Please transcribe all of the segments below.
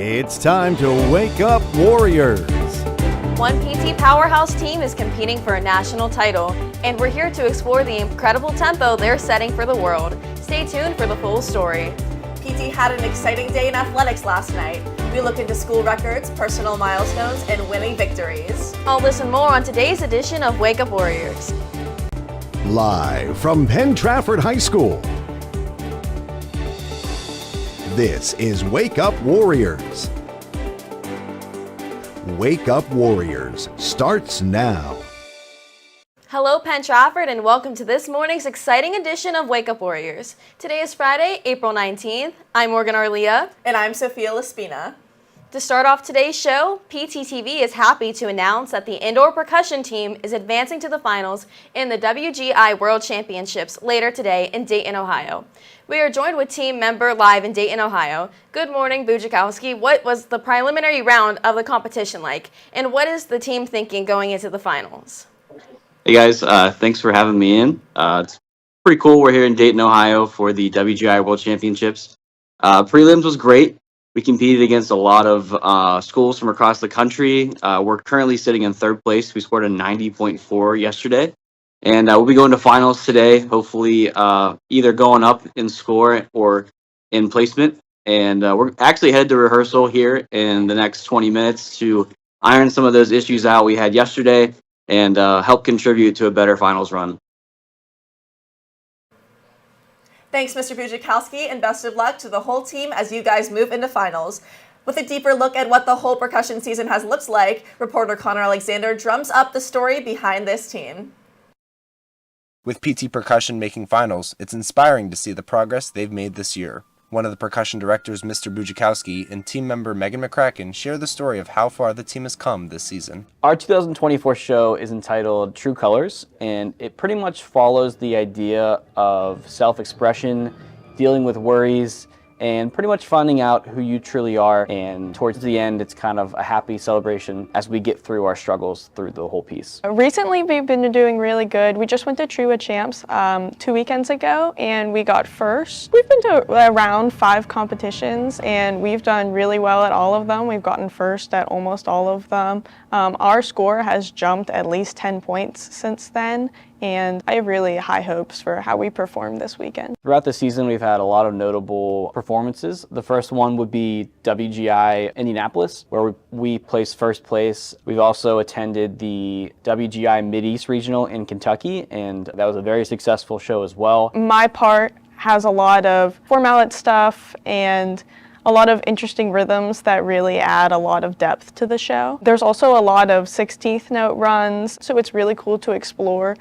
It's time to wake up, Warriors. One PT powerhouse team is competing for a national title, and we're here to explore the incredible tempo they're setting for the world. Stay tuned for the full story. PT had an exciting day in athletics last night. We look into school records, personal milestones, and winning victories. I'll listen more on today's edition of Wake Up Warriors. Live from Penn Trafford High School. This is Wake Up Warriors. Wake Up Warriors starts now. Hello, Penn Trafford, and welcome to this morning's exciting edition of Wake Up Warriors. Today is Friday, April 19th. I'm Morgan Arlia. And I'm Sophia Laspina. To start off today's show, PTTV is happy to announce that the indoor percussion team is advancing to the finals in the WGI World Championships later today in Dayton, Ohio. We are joined with team member live in Dayton, Ohio. Good morning, Bujakowski. What was the preliminary round of the competition like, and what is the team thinking going into the finals? Hey guys, thanks for having me in. It's pretty cool. We're here in Dayton, Ohio for the WGI World Championships. Prelims was great. We competed against a lot of schools from across the country. We're currently sitting in third place. We scored a 90.4 yesterday. And we'll be going to finals today, hopefully either going up in score or in placement. And we're actually headed to rehearsal here in the next 20 minutes to iron some of those issues out we had yesterday and help contribute to a better finals run. Thanks, Mr. Bujakowski, and best of luck to the whole team as you guys move into finals. With a deeper look at what the whole percussion season has looked like, reporter Connor Alexander drums up the story behind this team. With PT Percussion making finals, it's inspiring to see the progress they've made this year. One of the percussion directors, Mr. Bujakowski, and team member Megan McCracken share the story of how far the team has come this season. Our 2024 show is entitled True Colors, and it pretty much follows the idea of self-expression, dealing with worries, and pretty much finding out who you truly are. And towards the end, it's kind of a happy celebration as we get through our struggles through the whole piece. Recently, we've been doing really good. We just went to Trua Champs 2 weekends ago, and we got first. We've been to around 5 competitions, and we've done really well at all of them. We've gotten first at almost all of them. Our score has jumped at least 10 points since then, and I have really high hopes for how we perform this weekend. Throughout the season, we've had a lot of notable performances. The first one would be WGI Indianapolis, where we placed first place. We've also attended the WGI Mid-East Regional in Kentucky, and that was a very successful show as well. My part has a lot of formality stuff and a lot of interesting rhythms that really add a lot of depth to the show. There's also a lot of 16th note runs, so it's really cool to explore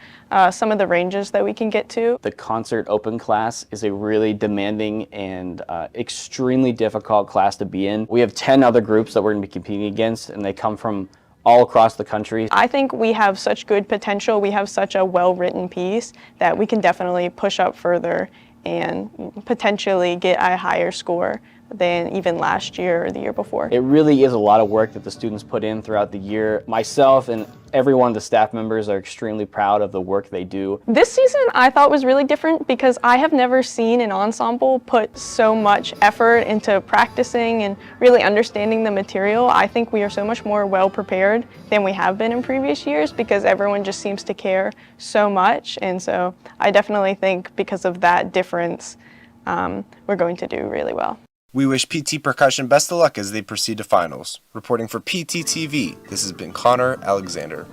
some of the ranges that we can get to. The concert open class is a really demanding and extremely difficult class to be in. We have 10 other groups that we're going to be competing against, and they come from all across the country. I think we have such good potential. We have such a well-written piece that we can definitely push up further and potentially get a higher score than even last year or the year before. It really is a lot of work that the students put in throughout the year. Myself and every one of the staff members are extremely proud of the work they do. This season I thought was really different because I have never seen an ensemble put so much effort into practicing and really understanding the material. I think we are so much more well prepared than we have been in previous years because everyone just seems to care so much, and so I definitely think because of that difference we're going to do really well. We wish PT Percussion best of luck as they proceed to finals. Reporting for PTTV, this has been Connor Alexander.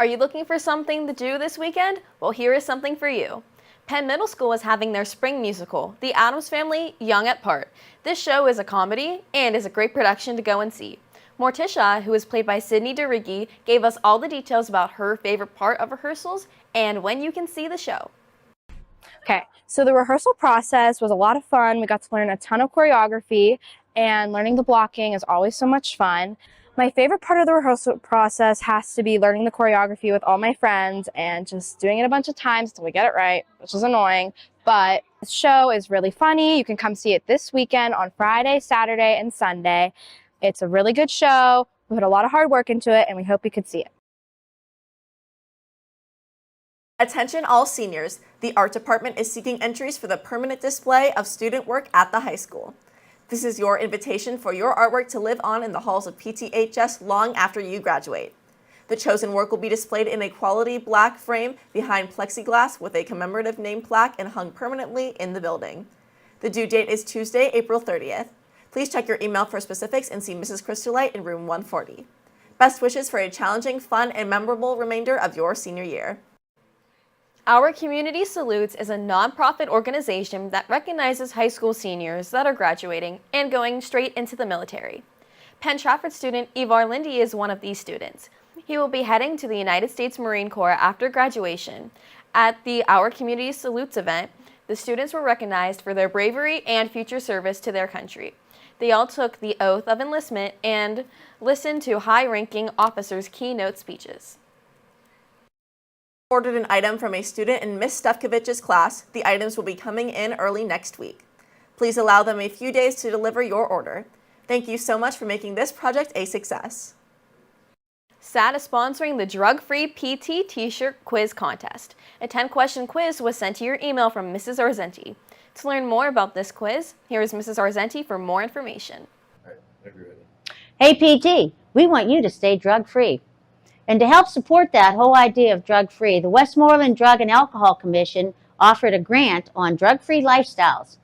Are you looking for something to do this weekend? Well, here is something for you. Penn Middle School is having their spring musical, The Addams Family, Young at Part. This show is a comedy and is a great production to go and see. Morticia, who is played by Sydney DeRiggi, gave us all the details about her favorite part of rehearsals and when you can see the show. Okay, so the rehearsal process was a lot of fun. We got to learn a ton of choreography, and learning the blocking is always so much fun. My favorite part of the rehearsal process has to be learning the choreography with all my friends and just doing it a bunch of times until we get it right, which is annoying. But the show is really funny. You can come see it this weekend on Friday, Saturday, and Sunday. It's a really good show. We put a lot of hard work into it, and we hope you could see it. Attention all seniors, the art department is seeking entries for the permanent display of student work at the high school. This is your invitation for your artwork to live on in the halls of PTHS long after you graduate. The chosen work will be displayed in a quality black frame behind plexiglass with a commemorative name plaque and hung permanently in the building. The due date is Tuesday, April 30th. Please check your email for specifics and see Mrs. Crystalite in room 140. Best wishes for a challenging, fun, and memorable remainder of your senior year. Our Community Salutes is a nonprofit organization that recognizes high school seniors that are graduating and going straight into the military. Penn Trafford student Ivar Lindy is one of these students. He will be heading to the United States Marine Corps after graduation. At the Our Community Salutes event, the students were recognized for their bravery and future service to their country. They all took the oath of enlistment and listened to high-ranking officers' keynote speeches. Ordered an item from a student in Miss Stefkovich's class. The items will be coming in early next week. Please allow them a few days to deliver your order. Thank you so much for making this project a success. SAT is sponsoring the Drug-Free PT T-shirt quiz contest. A 10-question quiz was sent to your email from Mrs. Arzenti. To learn more about this quiz, here is Mrs. Arzenti for more information. Hey PT, we want you to stay drug-free. And to help support that whole idea of drug-free, the Westmoreland Drug and Alcohol Commission offered a grant on drug-free lifestyles.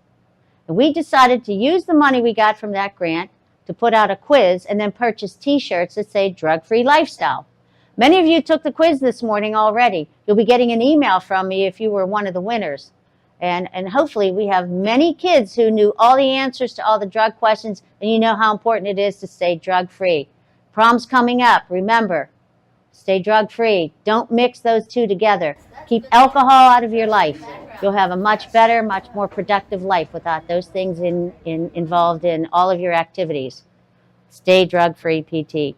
And we decided to use the money we got from that grant to put out a quiz and then purchase t-shirts that say drug-free lifestyle. Many of you took the quiz this morning already. You'll be getting an email from me if you were one of the winners. And hopefully we have many kids who knew all the answers to all the drug questions, and you know how important it is to stay drug-free. Prom's coming up, remember. Stay drug-free. Don't mix those two together. Keep alcohol out of your life. You'll have a much better, much more productive life without those things involved in all of your activities. Stay drug-free, PT.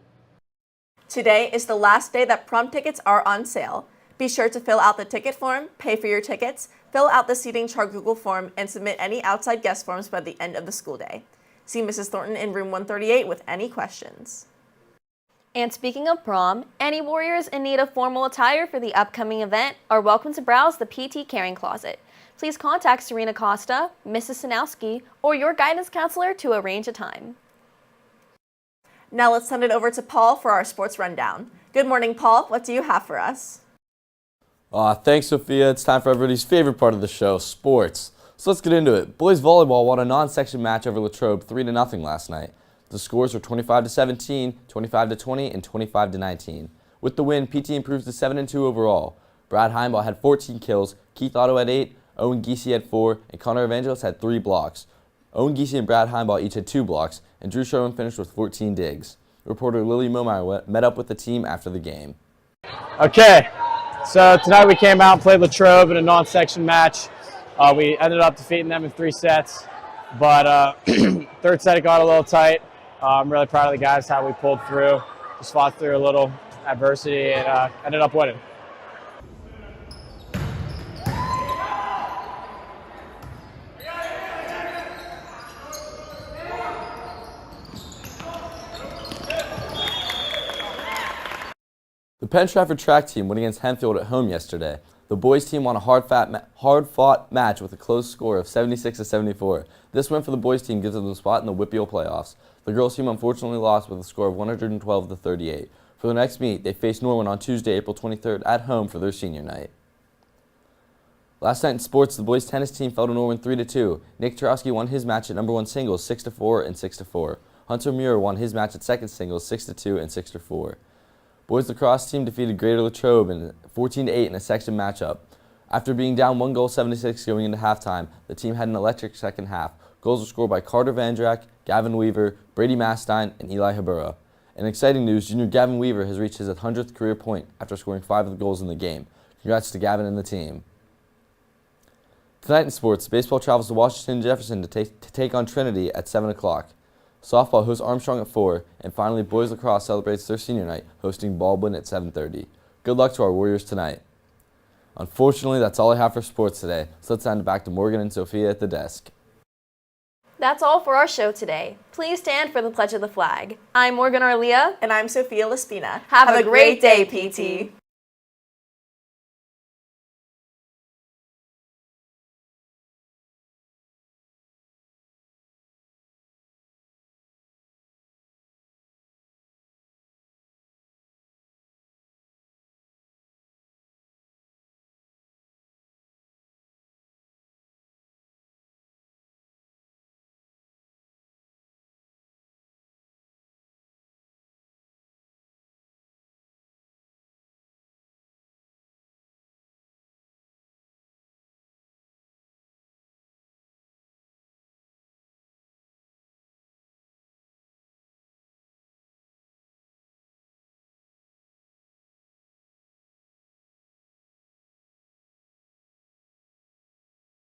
Today is the last day that prom tickets are on sale. Be sure to fill out the ticket form, pay for your tickets, fill out the seating chart Google form, and submit any outside guest forms by the end of the school day. See Mrs. Thornton in room 138 with any questions. And speaking of prom, any Warriors in need of formal attire for the upcoming event are welcome to browse the PT Caring Closet. Please contact Serena Costa, Mrs. Sinowski, or your guidance counselor to arrange a time. Now let's send it over to Paul for our sports rundown. Good morning, Paul. What do you have for us? Thanks, Sophia. It's time for everybody's favorite part of the show, sports. So let's get into it. Boys volleyball won a non-section match over Latrobe 3-0 last night. The scores were 25-17, 25-20, and 25-19. With the win, PT improves to 7-2 overall. Brad Heimball had 14 kills, Keith Otto had 8, Owen Giese had 4, and Connor Evangelist had 3 blocks. Owen Giese and Brad Heimball each had 2 blocks, and Drew Sherman finished with 14 digs. Reporter Lily Momeyer met up with the team after the game. Okay, so tonight we came out and played Latrobe in a non-section match. We ended up defeating them in 3 sets, but third set it got a little tight. I'm really proud of the guys, how we pulled through, just fought through a little adversity and ended up winning. The Penn Trafford track team went against Hempfield at home yesterday. The boys team won a hard-fought match with a close score of 76-74. This win for the boys team gives them a spot in the WPIAL playoffs. The girls team unfortunately lost with a score of 112-38. For the next meet, they face Norwin on Tuesday, April 23rd at home for their senior night. Last night in sports, the boys tennis team fell to Norwin 3-2. Nick Tarowski won his match at number 1 singles 6-4 and 6-4. Hunter Muir won his match at second singles 6-2 and 6-4. Boys lacrosse team defeated Greater Latrobe in 14-8 in a section matchup. After being down 1 goal 76 going into halftime, the team had an electric second half. Goals were scored by Carter Vandrak, Gavin Weaver, Brady Mastine, and Eli Habura. In exciting news, junior Gavin Weaver has reached his 100th career point after scoring 5 of the goals in the game. Congrats to Gavin and the team. Tonight in sports, baseball travels to Washington Jefferson to take on Trinity at 7 o'clock. Softball hosts Armstrong at 4, and finally boys lacrosse celebrates their senior night, hosting Baldwin at 7:30. Good luck to our Warriors tonight. Unfortunately, that's all I have for sports today, so let's send it back to Morgan and Sophia at the desk. That's all for our show today. Please stand for the Pledge of the Flag. I'm Morgan Arlia. And I'm Sophia Laspina. Have a great day, PT.